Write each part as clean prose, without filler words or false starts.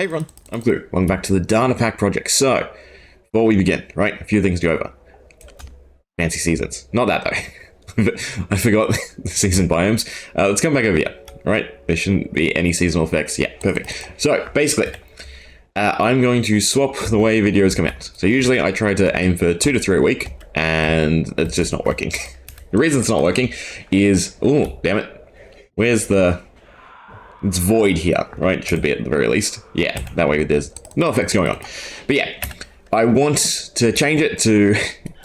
Hey everyone, I'm Clue. Welcome back to the Data Pack project. So, before we begin, right, a few things to go over. Fancy seasons. Not that though. I forgot the season biomes. Let's come back over here. Alright, there shouldn't be any seasonal effects. Yeah, perfect. So, basically, I'm going to swap the way videos come out. So usually I try to aim for 2 to 3 a week, and it's just not working. The reason it's not working is... oh, damn it. Where's the... it's void here, right? It should be at the very least. Yeah, that way there's no effects going on. But yeah, I want to change it to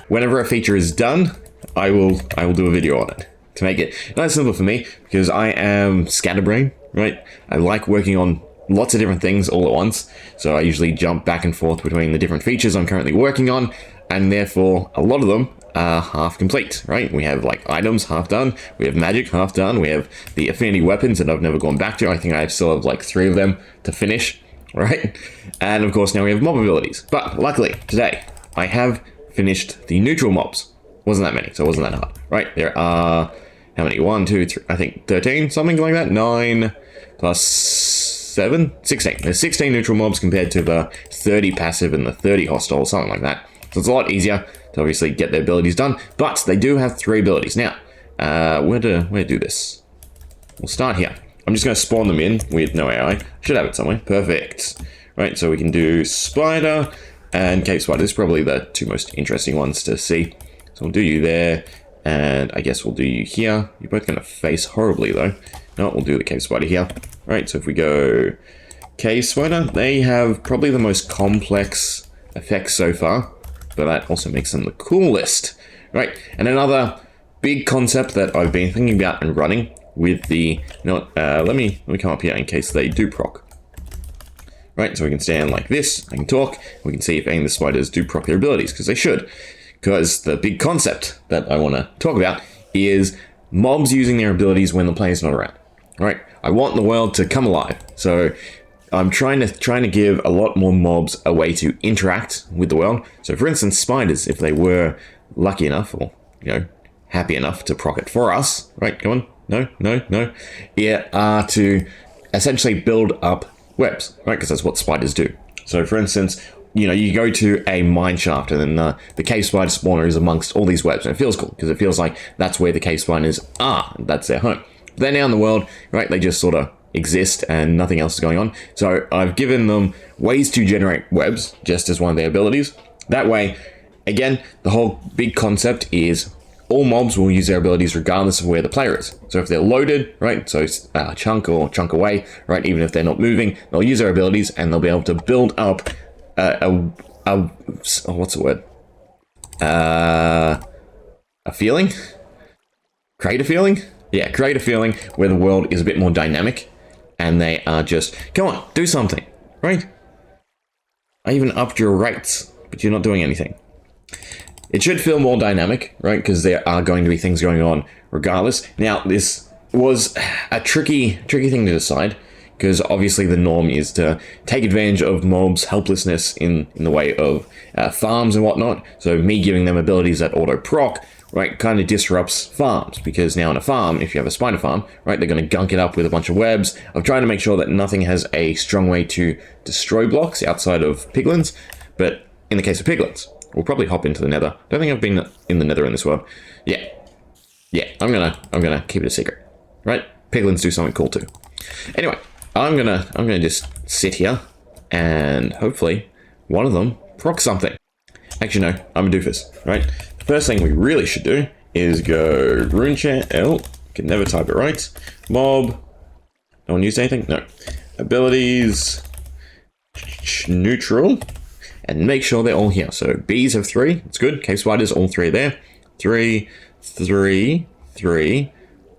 whenever a feature is done, I will do a video on it to make it nice and simple for me, because I am scatterbrain, right? I like working on lots of different things all at once, so I usually jump back and forth between the different features I'm currently working on, and therefore a lot of them are half complete, right? We have like items half done, we have magic half done, we have the affinity weapons that I've never gone back to. I think I still have like 3 of them to finish, right? And of course now we have mob abilities. But luckily today I have finished the neutral mobs. Wasn't that many, so it wasn't that hard, right? There are, how many? 1, 2, 3, I think 13, something like that. 9 plus 7, 16. There's 16 neutral mobs compared to the 30 passive and the 30 hostile, something like that. So it's a lot easier to obviously get their abilities done, but they do have 3 abilities. Now, where to do this? We'll start here. I'm just going to spawn them in with no AI. Should have it somewhere. Perfect. Right, so we can do Spider and Cave Spider. This is probably the 2 most interesting ones to see. So we'll do you there, and I guess we'll do you here. You're both going to face horribly though. No, we'll do the Cave Spider here. Right, so if we go Cave Spider, they have probably the most complex effects so far, but that also makes them the coolest, right? And another big concept that I've been thinking about and running with the, let me come up here in case they do proc. Right, so we can stand like this, I can talk, we can see if any of the spiders do proc their abilities, because they should. Because the big concept that I want to talk about is mobs using their abilities when the player's not around. Right, I want the world to come alive, so I'm trying to give a lot more mobs a way to interact with the world. So for instance, spiders, if they were lucky enough, or happy enough to proc it for us, right? Come on, no, yeah, to essentially build up webs, right? Because that's what spiders do. So for instance, you go to a mine shaft, and then the cave spider spawner is amongst all these webs, and it feels cool because it feels like that's where the cave spiders are. That's their home. They're now in the world, right? They just sort of exist and nothing else is going on. So I've given them ways to generate webs just as one of their abilities. That way, again, the whole big concept is all mobs will use their abilities regardless of where the player is. So if they're loaded, right, so chunk or chunk away, right, even if they're not moving, they'll use their abilities and they'll be able to build up what's the word? A feeling? Create a feeling? Yeah, create a feeling where the world is a bit more dynamic and they are just, come on, do something, right? I even upped your rates, but you're not doing anything. It should feel more dynamic, right? Because there are going to be things going on regardless. Now, this was a tricky thing to decide, because obviously the norm is to take advantage of mobs' helplessness in the way of farms and whatnot. So me giving them abilities that auto-proc, right, kind of disrupts farms, because now in a farm, if you have a spider farm, right, they're going to gunk it up with a bunch of webs. I've tried to make sure that nothing has a strong way to destroy blocks outside of piglins, but in the case of piglins, we'll probably hop into the nether. Don't think I've been in the nether in this world. Yeah, I'm gonna keep it a secret, right? Piglins do something cool too. Anyway, I'm gonna just sit here and hopefully one of them proc something. Actually, no, I'm a doofus, right? The first thing we really should do is go Runechant. Oh, can never type it right. Mob. No one used anything? No. Abilities. Neutral. And make sure they're all here. So bees have 3. It's good. Cave spiders, all 3 are there. 3, 3, 3.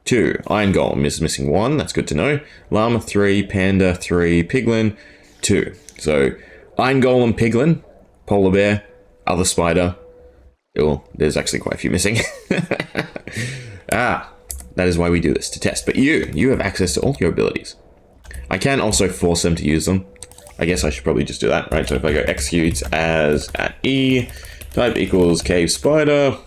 2. Iron Golem is missing 1. That's good to know. Llama 3. Panda 3. Piglin 2. So Iron Golem, Piglin, Polar Bear, other spider. Oh, there's actually quite a few missing. That is why we do this, to test. But you have access to all your abilities. I can also force them to use them. I guess I should probably just do that, right? So if I go execute as at E, type equals cave spider,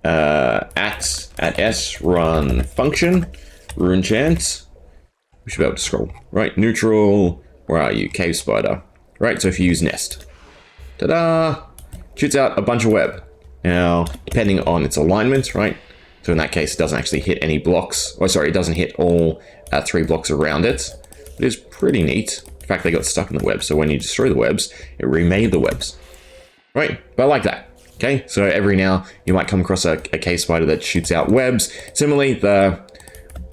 at S, run function, Runechant. We should be able to scroll, right? Neutral, Where are you? Cave spider. Right, so if you use nest. Ta-da! Shoots out a bunch of web. Now, depending on its alignment, right? So in that case, it doesn't actually hit any blocks. Oh, sorry, it doesn't hit all 3 blocks around it. It is pretty neat. In fact, they got stuck in the web, so when you destroy the webs, it remade the webs. Right, but I like that. Okay, so every now you might come across a cave spider that shoots out webs. Similarly, the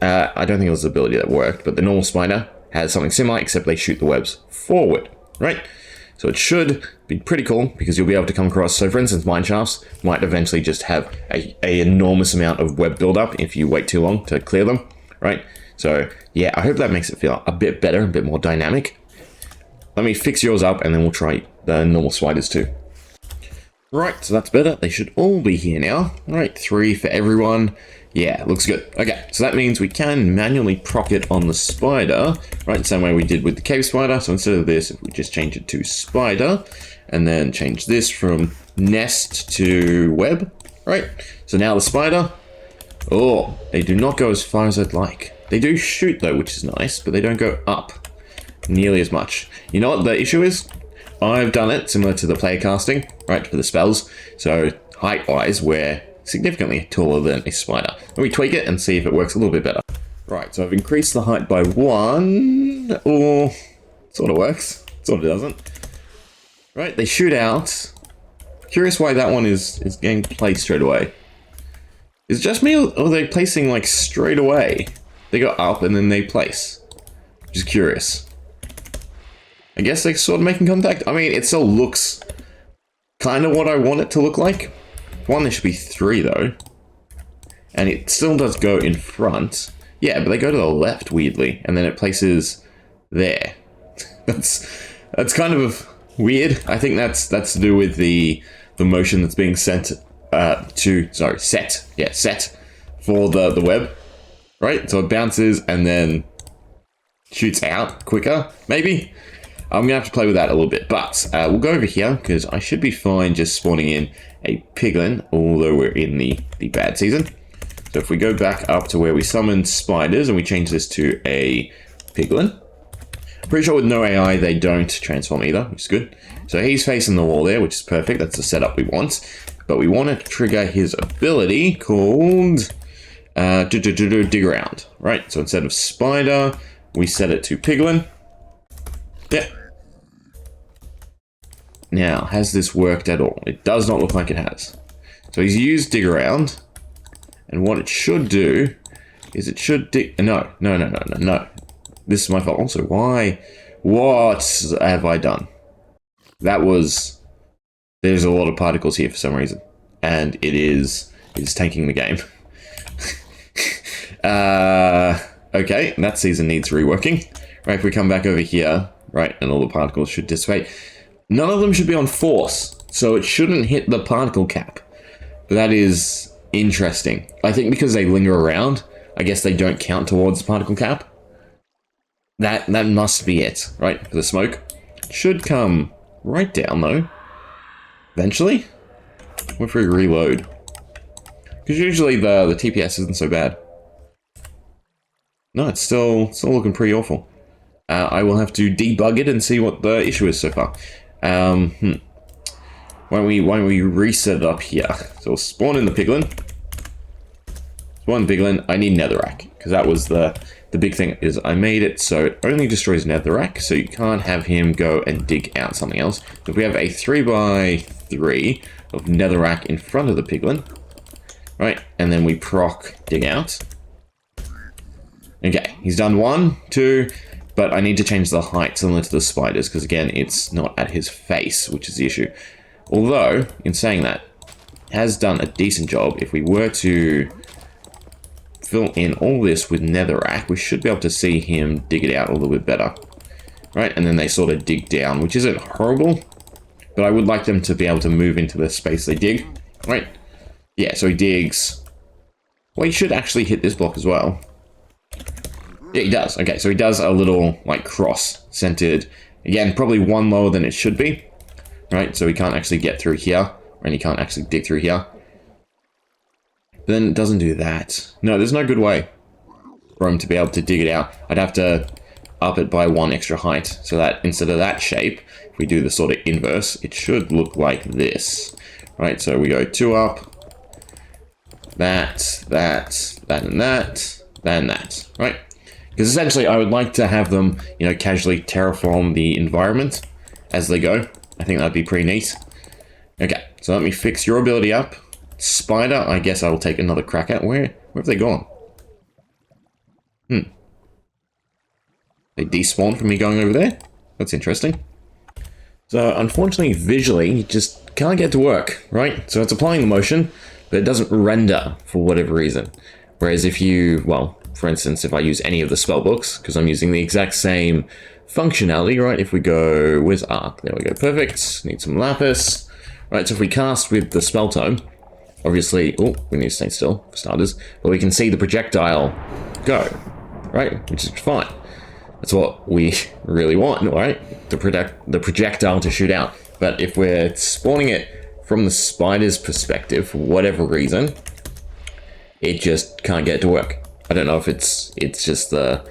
I don't think it was the ability that worked, but the normal spider has something similar, except they shoot the webs forward, right? So it should be pretty cool because you'll be able to come across. So for instance, mine shafts might eventually just have a enormous amount of web buildup if you wait too long to clear them, right? So yeah, I hope that makes it feel a bit better, a bit more dynamic. Let me fix yours up and then we'll try the normal spiders too. Right, so that's better. They should all be here now. Right, 3 for everyone. Yeah, looks good. Okay, so that means we can manually proc it on the spider, right? The same way we did with the cave spider. So instead of this, if we just change it to spider, and then change this from nest to web, right? So now the spider, oh, they do not go as far as I'd like. They do shoot though, which is nice, but they don't go up nearly as much. You know what the issue is? I've done it similar to the player casting, right, for the spells. So height-wise, we're significantly taller than a spider. Let me tweak it and see if it works a little bit better. Right, so I've increased the height by 1, or sort of works, sort of doesn't. Right, they shoot out. Curious why that one is getting placed straight away. Is it just me, or are they placing like straight away? They go up and then they place. Just curious. I guess they're sort of making contact. I mean, it still looks kind of what I want it to look like. One, there should be 3 though. And it still does go in front. Yeah, but they go to the left weirdly, and then it places there. That's kind of weird. I think that's to do with the motion that's being sent set. Yeah, set for the web. Right? So it bounces and then shoots out quicker, maybe? I'm gonna have to play with that a little bit, but we'll go over here because I should be fine just spawning in a piglin, although we're in the bad season. So if we go back up to where we summoned spiders and we change this to a piglin, pretty sure with no AI they don't transform either, which is good. So he's facing the wall there, which is perfect. That's the setup we want. But we want to trigger his ability called dig around, right? So instead of spider, we set it to piglin. Yeah. Now, has this worked at all? It does not look like it has. So he's used dig around, and what it should do is it should dig. No. This is my fault. So why? What have I done? There's a lot of particles here for some reason, and it's tanking the game. Okay, that season needs reworking. Right, if we come back over here, right, and all the particles should dissipate. None of them should be on force, so it shouldn't hit the particle cap. But that is interesting. I think because they linger around, I guess they don't count towards the particle cap. That must be it, right? For the smoke. Should come right down, though. Eventually. What if we reload? Because usually the TPS isn't so bad. No, it's still looking pretty awful. I will have to debug it and see what the issue is so far. Why don't we reset it up here? So we'll spawn in the piglin. Spawn the piglin. I need netherrack, because that was the big thing, is I made it so it only destroys netherrack, so you can't have him go and dig out something else. So if we have a 3x3 of netherrack in front of the piglin, right, and then we proc dig out. Okay, he's done 1, 2, but I need to change the height similar to the spiders, because again, it's not at his face, which is the issue. Although, in saying that, has done a decent job. If we were to fill in all this with netherrack, we should be able to see him dig it out a little bit better. Right, and then they sort of dig down, which isn't horrible, but I would like them to be able to move into the space they dig. Right, yeah, so he digs. Well, he should actually hit this block as well. Yeah, he does. Okay, so he does a little, like, cross-centered. Again, probably 1 lower than it should be. Right, so he can't actually get through here, and he can't actually dig through here. But then it doesn't do that. No, there's no good way for him to be able to dig it out. I'd have to up it by 1 extra height, so that instead of that shape, if we do the sort of inverse, it should look like this, right? So we go 2 up, that, and that, right? Because essentially, I would like to have them, you know, casually terraform the environment as they go. I think that'd be pretty neat. Okay, so let me fix your ability up. Spider, I guess I will take another crack at. Where have they gone? They despawned from me going over there? That's interesting. So, unfortunately, visually, you just can't get to work, right? So it's applying the motion, but it doesn't render for whatever reason. Whereas if you, well, for instance, if I use any of the spellbooks, because I'm using the exact same functionality, right? If we go, where's Arc? There we go, perfect. Need some lapis. Right, so if we cast with the spell tome, obviously, oh, we need to stay still for starters, but we can see the projectile go, right? Which is fine. That's what we really want, right? To protect the projectile to shoot out. But if we're spawning it from the spider's perspective, for whatever reason, it just can't get to work. I don't know if it's just the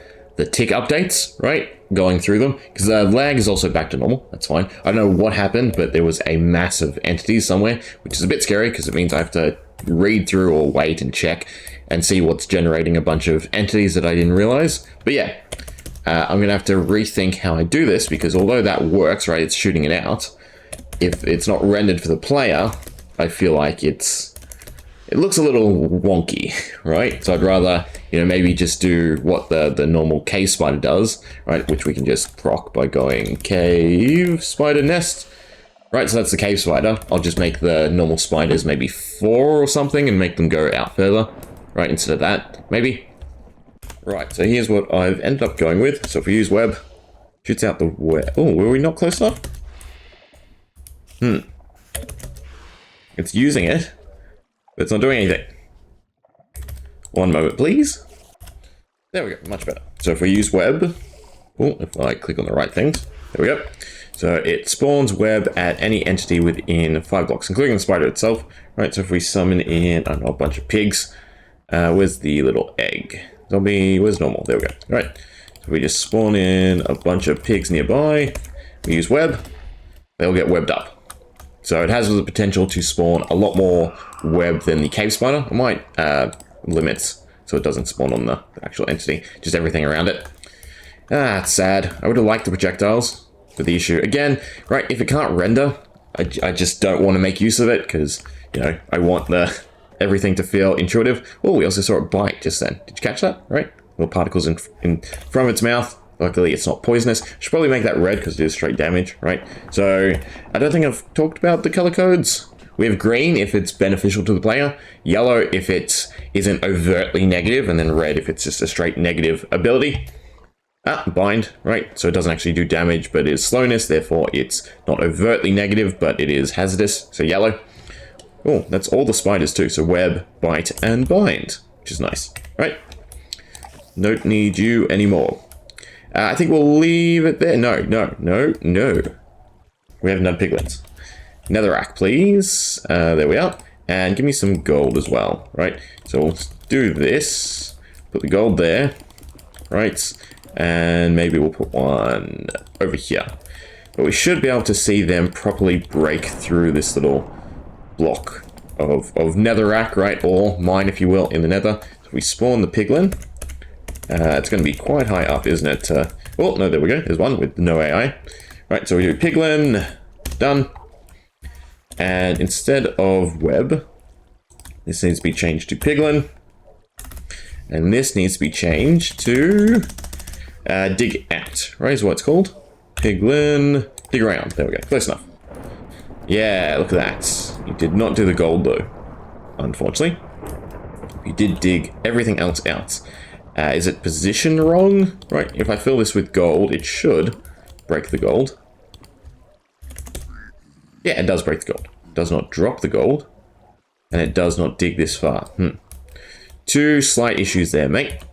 tick updates, right? Going through them, because the lag is also back to normal. That's fine. I don't know what happened, but there was a massive entity somewhere, which is a bit scary because it means I have to read through or wait and check and see what's generating a bunch of entities that I didn't realize. But yeah, I'm gonna have to rethink how I do this, because although that works, right, it's shooting it out. If it's not rendered for the player, I feel like it looks a little wonky, right? So I'd rather, you know, maybe just do what the normal cave spider does, right? Which we can just proc by going cave spider nest, right? So that's the cave spider. I'll just make the normal spiders maybe 4 or something and make them go out further, right? Instead of that, maybe. Right, so here's what I've ended up going with. So if we use web, shoots out the web. Oh, were we not close enough? It's using it, but it's not doing anything. One moment, please. There we go, much better. So if we use web, oh, if I click on the right things, there we go. So it spawns web at any entity within 5 blocks, including the spider itself. Right, so if we summon in, I don't know, a bunch of pigs, where's the little egg? Zombie, where's normal? There we go. Right, so we just spawn in a bunch of pigs nearby. We use web, they'll get webbed up. So it has the potential to spawn a lot more web than the cave spider. I might limit so it doesn't spawn on the actual entity, just everything around it. It's sad. I would have liked the projectiles, but the issue, again, right, if it can't render, I just don't want to make use of it, because, you know, I want everything to feel intuitive. Oh, we also saw it bite just then. Did you catch that? Right? Little particles from its mouth. Luckily, it's not poisonous. Should probably make that red because it is straight damage, right? So, I don't think I've talked about the color codes. We have green if it's beneficial to the player, yellow if it isn't overtly negative, and then red if it's just a straight negative ability. Bind, right? So it doesn't actually do damage, but it is slowness, therefore it's not overtly negative, but it is hazardous, so yellow. Oh, that's all the spiders too, so web, bite, and bind, which is nice, right? Don't need you anymore. I think we'll leave it there. No. We haven't done piglets. Netherrack, please. There we are. And give me some gold as well, right? So we'll do this. Put the gold there, right? And maybe we'll put one over here. But we should be able to see them properly break through this little block of netherrack, right? Or mine, if you will, in the nether. So we spawn the piglin. It's going to be quite high up, isn't it? Oh, no, there we go. There's one with no AI. Right, so we do piglin. Done. And instead of web, this needs to be changed to piglin. And this needs to be changed to dig out, right? Is what it's called. Piglin, dig around. There we go. Close enough. Yeah, look at that. You did not do the gold, though, unfortunately. You did dig everything else out. Is it positioned wrong? Right, if I fill this with gold, it should break the gold. Yeah, it does break the gold. It does not drop the gold. And it does not dig this far. 2 slight issues there, mate.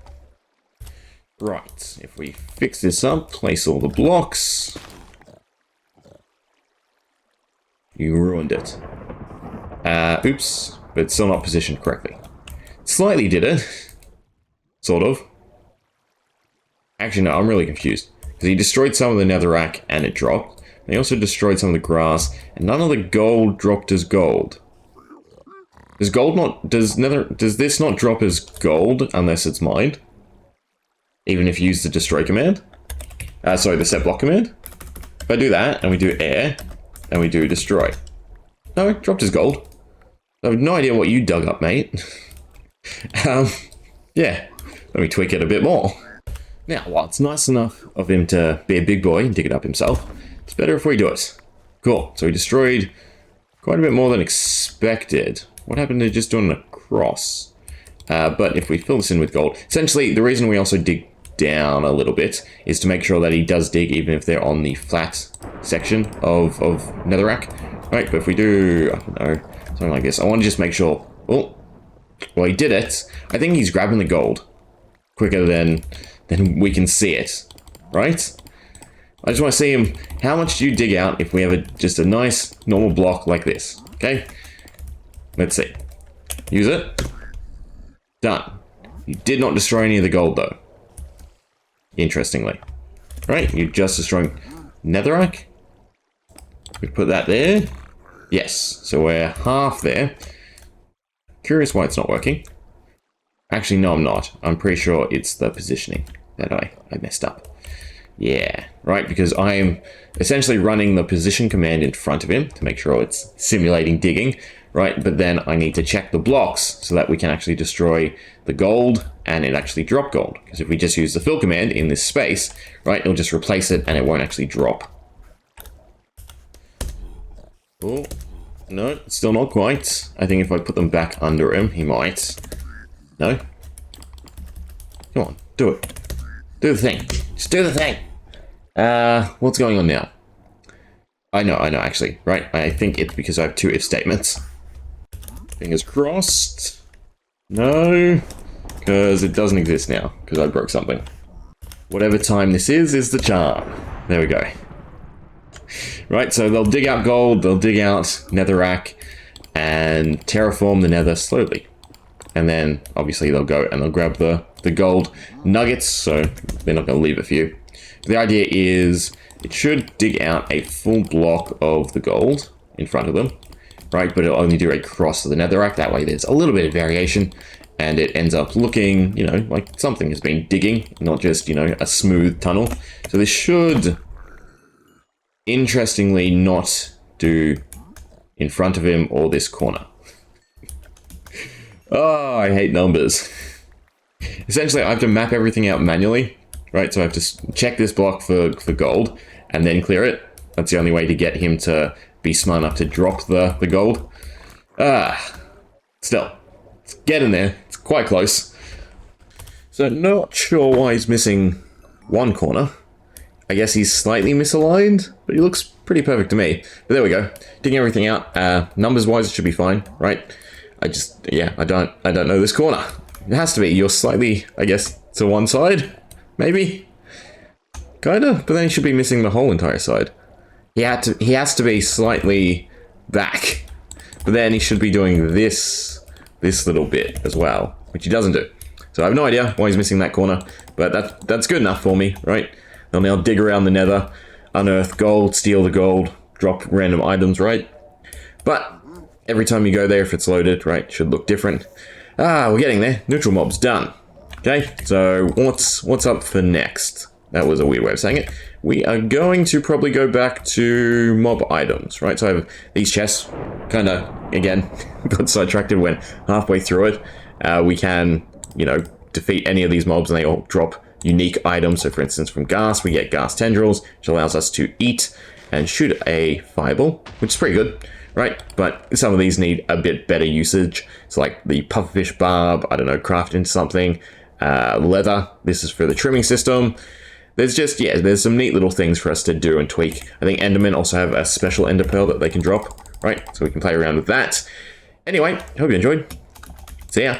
Right, if we fix this up, place all the blocks. You ruined it. Oops, but it's still not positioned correctly. Slightly did it. Sort of. Actually, no, I'm really confused. Because he destroyed some of the netherrack and it dropped. And he also destroyed some of the grass, and none of the gold dropped as gold. Does gold not... Does this not drop as gold unless it's mined? Even if you use the destroy command? Sorry, the set block command? If I do that, and we do air, and we do destroy. No, it dropped as gold. I have no idea what you dug up, mate. Yeah, let me tweak it a bit more. Now, while it's nice enough of him to be a big boy and dig it up himself, it's better if we do it. Cool, so we destroyed quite a bit more than expected. What happened to just doing a cross? But if we fill this in with gold, essentially the reason we also dig down a little bit is to make sure that he does dig even if they're on the flat section of netherrack. Right, but if we do, I don't know, something like this, I want to just make sure, well, he did it. I think he's grabbing the gold quicker than we can see it, right? I just want to see him, how much do you dig out if we have just a nice normal block like this, okay? Let's see. Use it. Done. You did not destroy any of the gold though. Interestingly. Right, you're just destroying netherrack. We put that there. Yes, so we're half there. Curious why it's not working. Actually, no, I'm not. I'm pretty sure it's the positioning that I messed up. Yeah, right, because I am essentially running the position command in front of him to make sure it's simulating digging, right? But then I need to check the blocks so that we can actually destroy the gold and it actually drop gold. Because if we just use the fill command in this space, right, it'll just replace it and it won't actually drop. Oh, no, still not quite. I think if I put them back under him, he might. No? Come on, do it. Do the thing. Just do the thing. What's going on now? I know, actually, right? I think it's because I have two if statements. Fingers crossed. No, because it doesn't exist now, because I broke something. Whatever time this is the charm. There we go. Right, so they'll dig out gold, they'll dig out netherrack, and terraform the nether slowly. And then, obviously, they'll go and they'll grab the gold nuggets, so they're not going to leave a few. The idea is it should dig out a full block of the gold in front of them, right? But it'll only do a cross of the netherrack. That way there's a little bit of variation, and it ends up looking, you know, like something has been digging, not just, you know, a smooth tunnel. So this should, interestingly, not do in front of him or this corner. Oh, I hate numbers. Essentially, I have to map everything out manually, right? So I have to check this block for gold and then clear it. That's the only way to get him to be smart enough to drop the gold. Still, it's getting there. It's quite close. So not sure why he's missing one corner. I guess he's slightly misaligned, but he looks pretty perfect to me. But there we go. Digging everything out. Numbers-wise, it should be fine, right? I don't know this corner. It has to be. You're slightly, I guess, to one side, maybe? Kinda, but then he should be missing the whole entire side. He has to be slightly back. But then he should be doing this little bit as well, which he doesn't do. So I have no idea why he's missing that corner, but that's good enough for me, right? They'll now dig around the nether, unearth gold, steal the gold, drop random items, right? But every time you go there, if it's loaded, right, it should look different. We're getting there. Neutral mob's done. Okay, so what's up for next? That was a weird way of saying it. We are going to probably go back to mob items, right? So I have these chests, kind of, again, got sidetracked and went halfway through it. We can, you know, defeat any of these mobs and they all drop unique items. So for instance, from ghast, we get ghast tendrils, which allows us to eat and shoot a fireball, which is pretty good. Right, but some of these need a bit better usage. It's like the pufferfish barb, I don't know, craft into something. Leather, this is for the trimming system. There's just, yeah, there's some neat little things for us to do and tweak. I think Endermen also have a special ender pearl that they can drop, right? So we can play around with that. Anyway, hope you enjoyed. See ya.